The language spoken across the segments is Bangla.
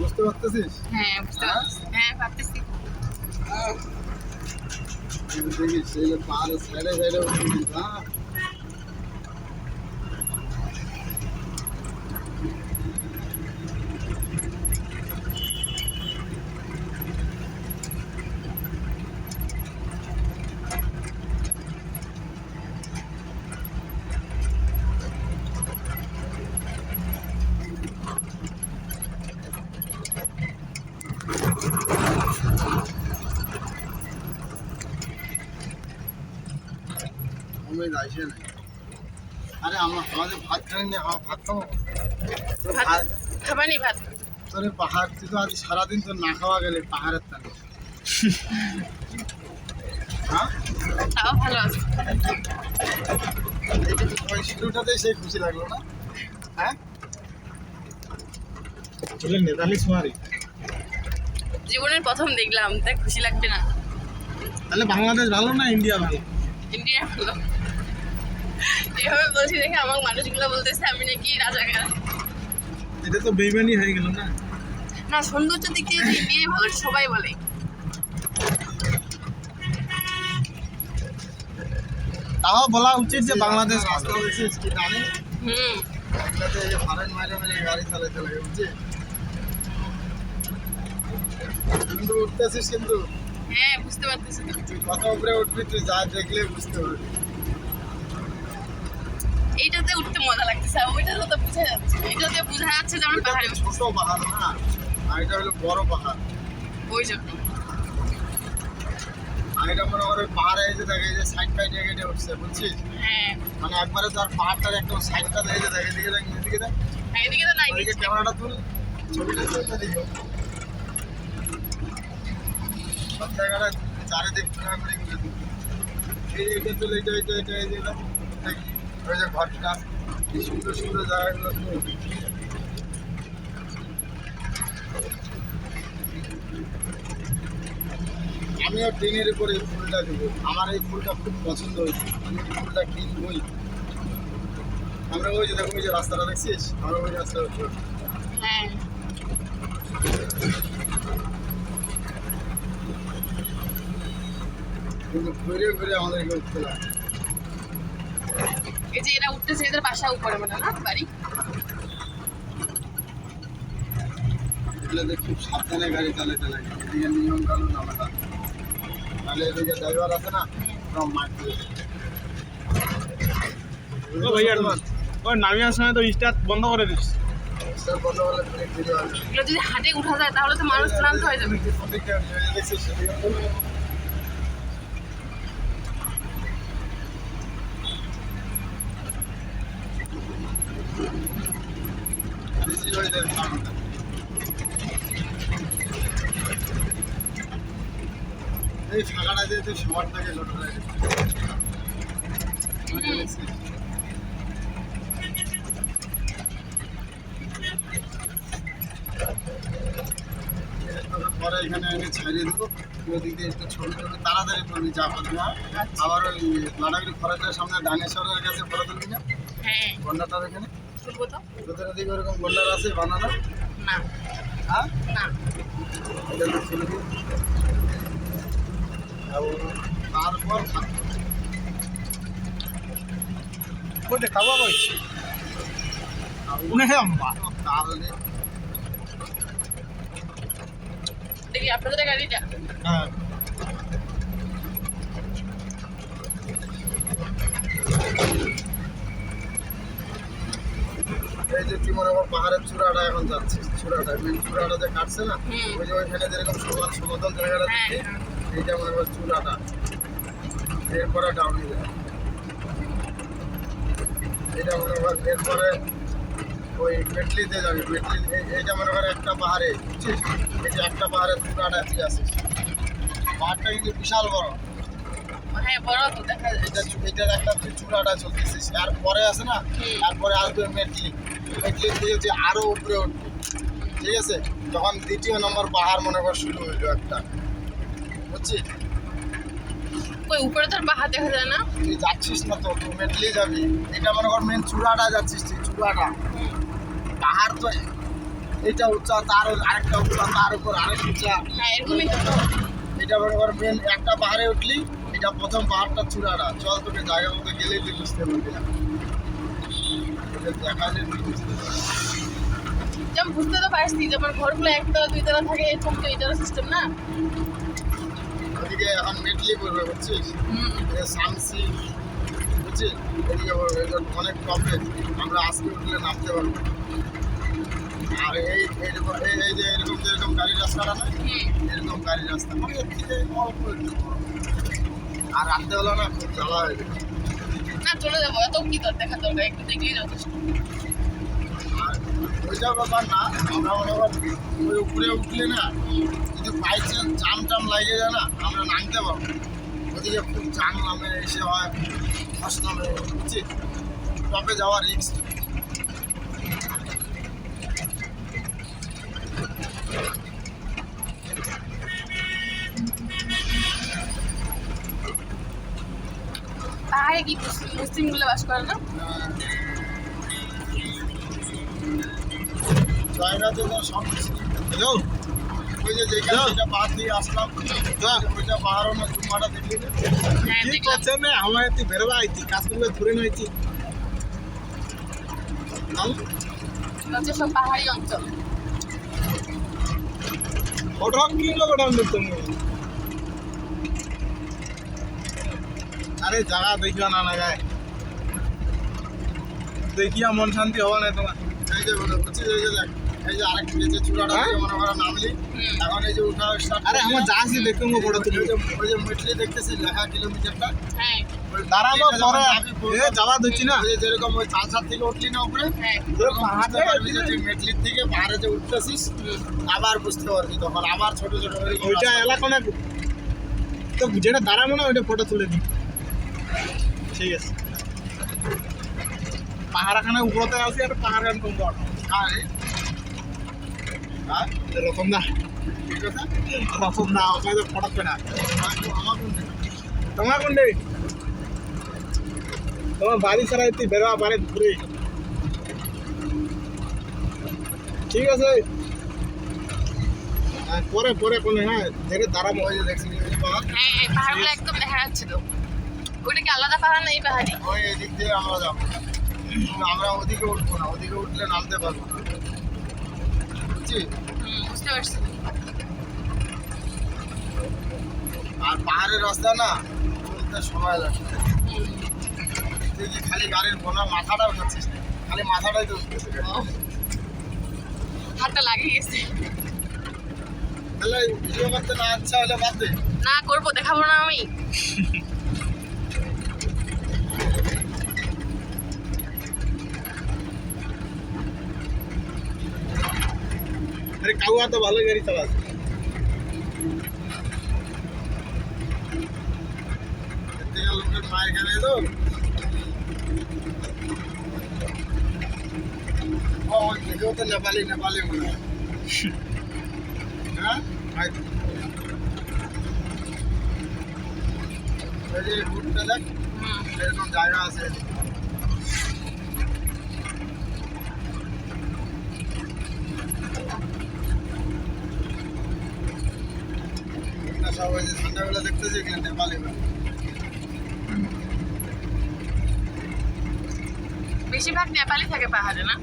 বুঝতে পারতেছিস? হ্যাঁ বুঝতে পারছি, হ্যাঁ পারতেছি। দেখিস এই যে পাহাড়ের সাইডে সাইডে উঠতেছিস। হ্যাঁ আমি যাইছে না। আরে আমাদের ভাত খাই নি, আমার ভাত খাবো। তোর ভাত ভাত খাবানি ভাত? তোর এই পাহাড়, তুই তো আজ সারাদিন তোর না খাওয়া গেলে পাহাড়ের টানে। হ্যাঁ তাও ভালো আছে। এইটা তো ওই শুরুটাতেই সেই খুশি লাগলো না? হ্যাঁ নেতালি সোয়ারি। জীবনের প্রথম দেখলাম, তাই খুশি লাগবে না? তাহলে বাংলাদেশ ভালো না ইন্ডিয়া ভালো? ইন্ডিয়া ভালো। এভাবে বলছি দেখে আমার মানুষগুলো বলতেছে আমি নাকি রাজাকার। এটা তো বেইমানি হয়ে গেল না? না, সৌন্দর্য দিক দিয়ে তো ইন্ডিয়াই ভালো, সবাই বলে। তাও বলা উচিত যে বাংলাদেশ রাস্তা বেশি কি জানে। হুম। এটাতে এই যে ফরেন মাইরে মাইরে গাড়ি চালাতে লাগে বুঝছিস? কিন্তু উঠতেছিস কিন্তু হ্যাঁ বুঝতে পারতেছি তো। তুই কত উপরে উঠবি তুই যা দেখলে বুঝতে পারবি। এইটাতে উঠতে মজা লাগতেছে, আর ওইটাতে তো বোঝা যাচ্ছে, এইটাতে বোঝা যাচ্ছে যে আমি ওইটা পাহাড়ে তো উঠছি। ছোট পাহাড় না, আর এটা হলো বড় পাহাড়। ওই জন্য আর এটা মনে করে পাহাড়ে এসে দেখে এই যে সাইড ফাইড কেটে উঠছে বুঝছিস? হ্যাঁ। মানে একবারে তার পাহাড়টার একটা সাইডটা দেখে দেখে এদিকে দেখ এদিকে দেখ। এদিকে তো নাই ওইদিকে নিচে। ক্যামেরাটা তুল, ছবিটা তুলতে দিও। সব জায়গাটা চারিদিক ঘোরা ঘুরি ঘুরে দিই। এই যে এটা তুল, এটা এটা এটা এই যে দেখ, ওই যে ঘরটা, কি সুন্দর সুন্দর জায়গাগুলো তুল। আমিও ট্রেনের উপরে এই ফুলটা দেবো, আমার এই ফুলটা খুব পছন্দ হয়েছে, আমি এই ফুলটা কিনবই। আমরা ওই যে দেখো ওই যে রাস্তাটা দেখছিস, আমরা ওই রাস্তাটা উঠবো। হ্যাঁ। কিন্তু ঘুরে ঘুরে আমাদেরকে উঠতে লাগে। এই যে এরা উঠতেছে, এদের বাসা উপরে মানে না বাড়ি। এগুলোতে খুব সাবধানে গাড়ি চালাতে লাগে, এদিকে নিয়ম কানুন আলাদা, তাহলে এদিকে ড্রাইভার আছে না সব মার দিয়ে দেয়। ও ভাইয়া ওই নামিয়ার সময় তো স্টার্ট বন্ধ করে দিস। স্টার বন্ধ করলে ব্রেক দিতে হবে। এগুলো যদি হাটে উঠা যায় তাহলে তো মানুষ ক্লান্ত হয়ে যাবে। ওদিকটা দেখছিস সেদিকে তো বেশি হয়ে যায় সামনে। এই ফাঁকাটা দিয়ে তুই সবার থেকে ছোট হয়ে গেছে। পরে এখানে এনে ছাড়িয়ে দেবো, ওদিক দিয়ে একটু ছবি টবি তাড়াতাড়ি করবি যা করবি না। আবার ওই লাটাগুড়ি ফরেস্টের সামনে ডাইনোসরের কাছে ফটো তুলবি না, হ্যাঁ গন্ডাটার এখানে তুলবো তো। তোদের ওদিকে ওরকম গন্ডার আছে বানানো? না হ্যাঁ না। এটা তো তুলবি। এবং তারপর কোথায় খাবো কই? তাহলে দেখি আপনাদের গাড়িটা। হ্যাঁ এই যে তুই মনে কর পাহাড়ের চূড়াটা এখন যাচ্ছে, চূড়াটা মেন চূড়াটা যে কাটছে না, হুম। ওই যে ওইখানে যেরকম সমান সমতল জায়গাটা হ্যাঁ দিচ্ছে, এইটা মনে কর চূড়াটা, এরপরে ডাউনি যায়। এটা মনে কর এরপরে ওই মেটলিতে যাবি, মেটলি এইটা মনে কর একটা পাহাড়ে বুঝছিস, এই যে একটা পাহাড়ের চূড়াটা দিয়ে আছে, পাহাড়টা কিন্তু বিশাল বড়। হ্যাঁ বড় তো দেখা যায়। এটার একটা তুই চূড়াটা চলতেছিস, আর পরে আছে না, তারপরে আসবে মেটলি, মেটলি দিয়ে যে আরো উপরে উঠবে, ঠিক আছে? তখন দ্বিতীয় নম্বর পাহাড় মনে কর শুরু হইলো একটা, বুঝছিস? ওই উপরে তোর পাহাড় দেখা যায় না। তুই যাচ্ছিস না তো, তুই মেটলি যাবি, এটা মনে কর মেন চূড়াটা যাচ্ছিস তুই, চূড়াটা পাহাড় তো এটা উচ্চা, তার আরেকটা উচ্চা, তার উপর আরেক উচ্চা। হ্যাঁ এরকমই তো। এটা মনে কর মেন একটা পাহাড়ে উঠলি, এটা প্রথম পাহাড়টা চূড়াটা। চল তোকে জায়গা মতো গেলেই তুই বুঝতে পারবি না। এটা দেখালে তুই বুঝতে পারবি। যেমন বুঝতে তো পারছি, যেমন ঘরগুলো একতলা দুইতলা থাকে, এরকম তো এটারও সিস্টেম না। ওদিকে এখন মেটলি করবে বুঝছিস, এটা সামসি বুঝছিস, এদিকে বলবে এটা অনেক টপে, আমরা আজকে উঠলে নামতে পারবো। আর এইরকম এই যে এরকম যেরকম গাড়ির রাস্তাটা না, এরকম গাড়ির রাস্তা মানে এর থেকে অল্প একটু বড়। আর রাত্রেবেলা না খুব জ্বালা হয়ে যায়। না চলে যাবো, এত কি তোর দেখা দরকার, একটু দেখলেই যথেষ্ট। আর ওইটা ব্যাপার না, আমরা মনে কর ওই উপরে উঠলে না, যদি বাই চান্স জাম টাম লাগে যায় না, আমরা নামতে পারবো। ওদিকে খুব জাম নামে এসে হয়, ফার্স্ট নামে বুঝছিস, টপে যাওয়ার রিস্ক। পাহাড়ে কি মুসলিমগুলো বাস করে না? জায়গাতে তো সব কিছু। হ্যালো ওই যে যেখানে যেটা পাহাড় দিয়ে আসলাম, ওইটা পাহাড়ও না, জুম্মাটা দেখলি না? হ্যাঁ কি দেখলাম। করছেন না আমার একটু বেরোবা আইছি কাজ করবে ধরে নিয়েছি হচ্ছে সব পাহাড়ি অঞ্চল। ওটা কি লোক ডাউন তুমি আরে জায়গা দেখিও না না গায়ে দেখিয়া মন শান্তি হওয়া না তোমার এই যে বুঝছিস, এই যে দেখ, এই যে আরেক যে চূড়াটা দিয়ে মনে করো নামলি, এখন এই যে উঠা start আরে আমার যা আছে দেখুন বড় তুমি ওই যে মেটলি দেখতেছিস লেখা কিলোমিটারটা, হ্যাঁ ওই দাঁড়াবো মেটলিটা পরে যখন যাবি এ যাওয়া দিচ্ছি না ওই যে যেরকম ওই চালসার থেকে উঠলি না উপরে, হ্যাঁ এরকম বুঝতে পারবি যে তুই মেটলির থেকে পাহাড়ে যে উঠতেছিস, আবার বুঝতে পারবি তখন আবার ছোট ছোট এরকম ওইটা রাস্তা। এলাকা না তো যেটা দাঁড়াবো না ওইটা ফটো তুলে দিই ঠিক আছে পাহাড়খানে উপরতে আসি আর পাহাড়খান কম বড় আরে, হ্যাঁ, রকম না ঠিক আছে, রকম না ওখানে ফটো না আমার কোনটা? তোমার কোনটা তোমার বাড়ি ছাড়া তুই বেরোয়া বাড়ি ঘুরে ঠিক আছে হ্যাঁ, পরে পরে কোনো হ্যাঁ ধীরে দাঁড়াবো ওই যে দেখছিস এই পাহাড়, হ্যাঁ এই পাহাড়গুলো একদম দেখা যাচ্ছিল। ওটা কি আলাদা পাহাড় না এই পাহাড়ি? ওই এদিক দিয়ে আমরা যাবো, কিন্তু আমরা ওদিকে উঠবো না, ওদিকে উঠলে নামতে পারবো না, বুঝছিস? বুঝতে পারছি। আর পাহাড়ের রাস্তা না চলতে সময় লাগে। তুই কি খালি গাড়ির বোনা মাথাটা উঠাচ্ছিস না, খালি মাথাটাই তো উঠতেছে। ও, হাতটা লাগিয়ে গেছে। তাহলে ভিডিও করতে না আচ্ছা হলে বাদ দে। না করবো, দেখাবো না আমি। আরে কাউয়া তো ভালো গাড়ি চালাচ্ছে এর থেকে লোকের মায়ের খেলে তো ও দেখেও তো নেপালি নেপালি মনে হয়। হ্যাঁ এই যে রুটটা দেখ, এরকম জায়গা আছে। সব ওই যে ঠান্ডাবেলা দেখতেছি এখানে নেপালি মানুষ। বেশিরভাগ নেপালি থাকে পাহাড়ে না?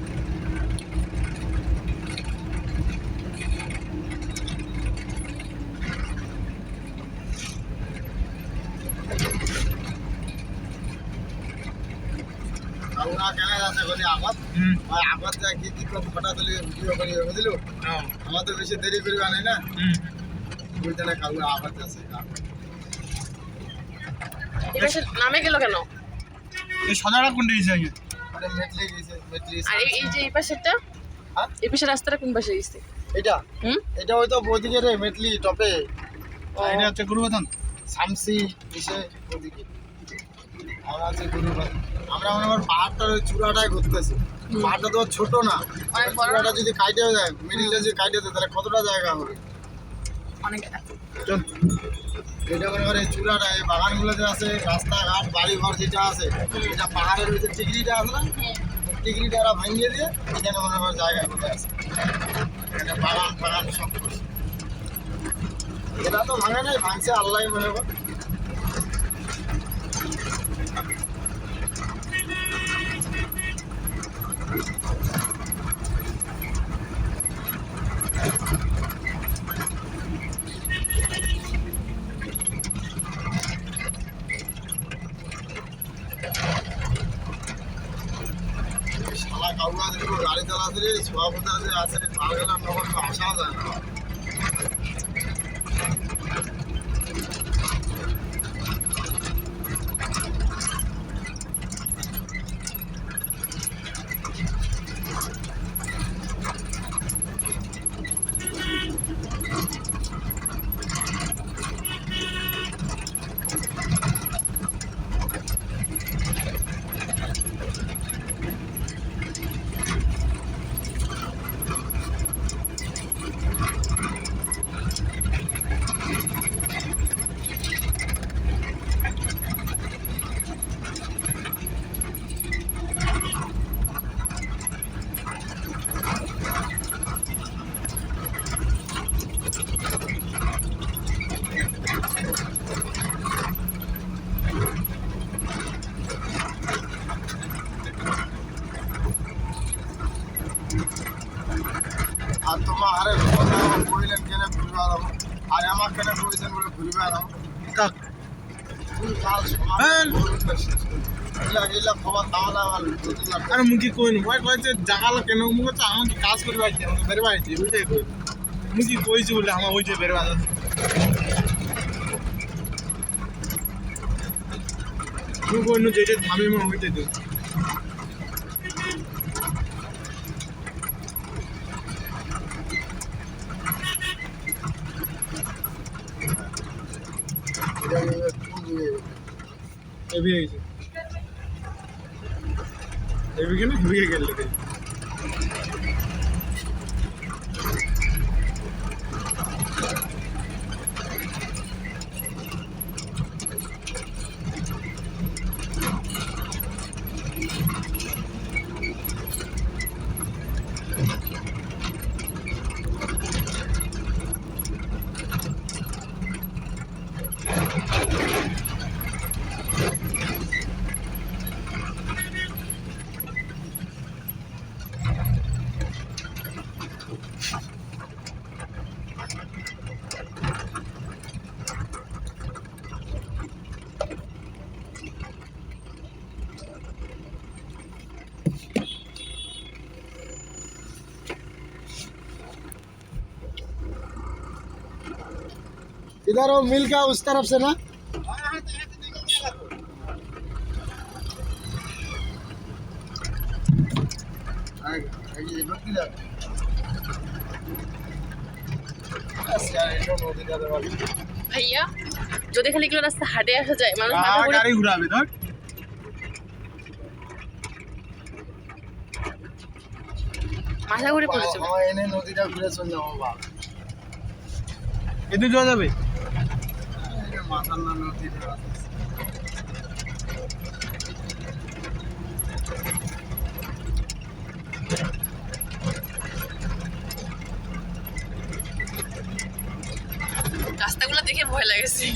আমরা কেন আছে বলি আগত ওই আগত যা কি কি ফটো তুলি ভিডিও করি বুঝলো, হ্যাঁ আমার তো বেশি দেরি করিবা নাই না, বুঝতে না কালকে আগত আছে। এবার নামে গেল কেন? এই সাদাটা কোনটা দিয়েছে আগে আরে মেটলি গেছে, মেটলি আর এই যে এই পাশেরটা, হ্যাঁ এই পাশের রাস্তাটা কোন পাশে গেছে? এটা হুম, এটা হয়তো ওদিকে রে মেটলি টপে এটা হচ্ছে গুরুবাদন সামসি এসে ওদিকে আমরা আছে গুরুবার। আমরা মনে কর পাহাড়টার ওই চূড়াটায় ঘুরতেছি, পাহাড়টা তো ছোট না, অনেক বড়। চূড়াটা যদি কাটে যায়, মিডিলটা যদি কাটে যায় তাহলে কতটা জায়গা হবে। অনেকটা। চল এটা মনে কর এই চূড়াটা এই বাগানগুলোতে আছে, রাস্তাঘাট বাড়ি ঘর যেটা আছে, এটা পাহাড়ের ওই যে টিকরিটা আছে না, টিকিট ওরা ভাঙিয়ে দিয়ে এখানে মনে হয় জায়গা করে আছে, এখানে বাগান বাগান সব করছে। এটা তো ভাঙে নাই, ভাঙছে আল্লাহ মনে হয়। শালা কাউকে দেখবো গাড়ি চালাতে রে, সভাপতি আছে আছে পালগেলার নগর তো আসা যায় না। আর তোমার আরে কইলেন কেন ঘুরবে আরাম, আর আমার কেন কইছেন বলে ঘুরবে আরাম। কাক তুই কাল সমাজ হ্যাঁ। এগুলা এগুলা খবর তাহলে আমার দুদিন আরে মুখি কইন ওই কইছে জাগালো কেন মুখ তো আমাকে কাজ করবে আইছে আমাকে বের বাইছে ওইটাই কই মুখি কইছে বলে আমার ওই যে বের বাইছে তুই কইন যেটা থামে মন হইতে দে এবি আইছে এবি কেন ঘুরিয়ে গেল রে इधर वो मिल का उस तरफ से ना ভাইয়া যদি খালি এগুলো রাস্তা হাঁটে আসা যায় মানুষ মাথা ঘুরে গাড়ি ঘুরাবে ধর মাথা ঘুরে পড়ে যাবে এনে নদীটা ঘুরে চলে যাবো বা এতে যাওয়া যাবে মাথার না নদীটা রাস্তাগুলো দেখে ভয় লাগেছে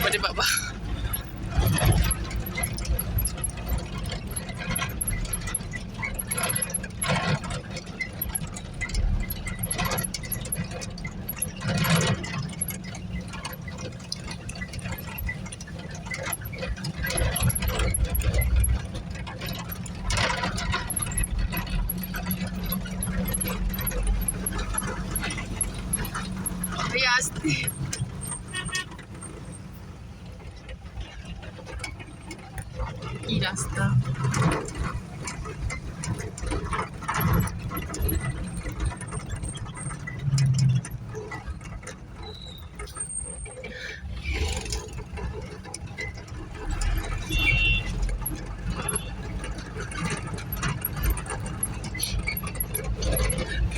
আরে বাবা भैया आस्ते की रास्ता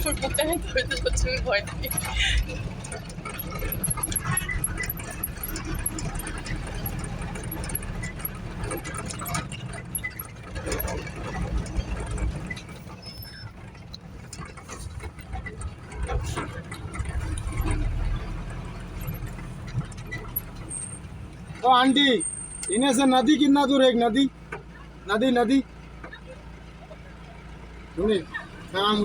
ফুটবলটা ধরতে হচ্ছে ভয় থেকে ओ आंटी इन्हें से नदी कितना दूर है? एक नदी नदी नदी सुनिए काम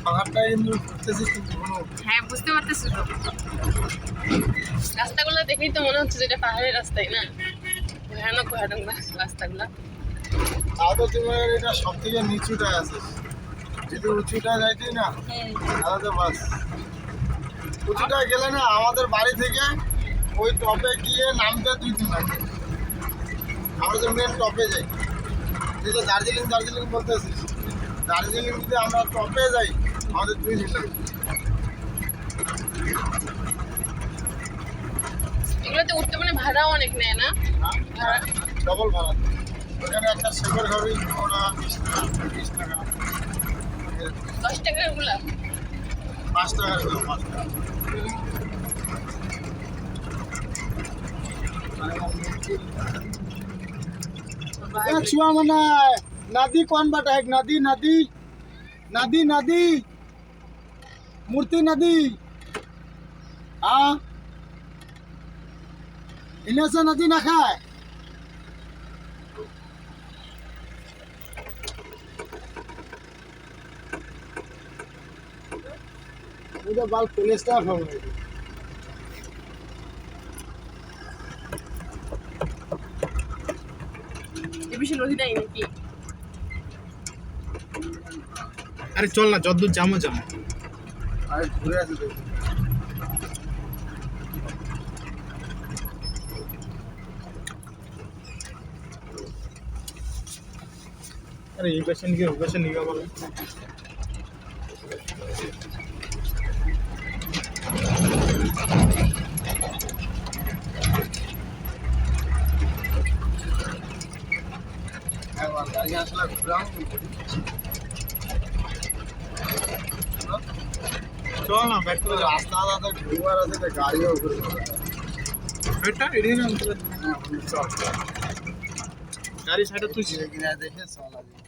পাহাড়টা কিন্তু ঘুরতেছিস কিন্তু কোনো হ্যাঁ বুঝতে পারতেছি তো, রাস্তাগুলো দেখেই তো মনে হচ্ছে যেটা পাহাড়ের রাস্তাই না, ভয়ানক ভয়ানক রাস্তাগুলো। তাও তো তোমার এটা সব থেকে নিচুটা আছে, যদি উঁচুটা যাইতেই না তাহলে তো বাস। উঁচুটা গেলে না আমাদের বাড়ি থেকে ওই টপে গিয়ে নামতে 2 দিন লাগে। আমরা তো মেন টপে যাই, তুই তো দার্জিলিং দার্জিলিং বলতেছিস, দার্জিলিং যদি আমরা টপে যাই আমাদের 2 দিন লাগে। এগুলোতে উঠতে মানে ভাড়াও অনেক নেয় না? ভাড়া ডবল ভাড়া। ওখানে একটা শেখর খাবি ওরা 20 টাকা 10 টাকার গুলা 5 টাকা ছিল 5 টাকা। छुआ मना नदी कौन बटा है? नदी नदी नदी नदी मूर्ति नदी। हाँ इन्हें से नदी ना खाए। मुझे बाल कोलेस्ट्रॉल हो गए। এ বেশি নদী নাই নাকি? আরে চল না, যতদূর যাবো যাবো। अरे घूरे आते थे। আরে এই পাশে নিয়ে ওই পাশে নিয়ে বলো। गाड़ी আসলে ঘুরাম চল না, ব্যাক করে যা। রাস্তা দাদা ঘুরবার আছে তো গাড়িও ঘুরবে। বেটা এদিকে না, চল গাড়ি সাইডে তুই ধীরে ধীরে দেখে চলা যায়।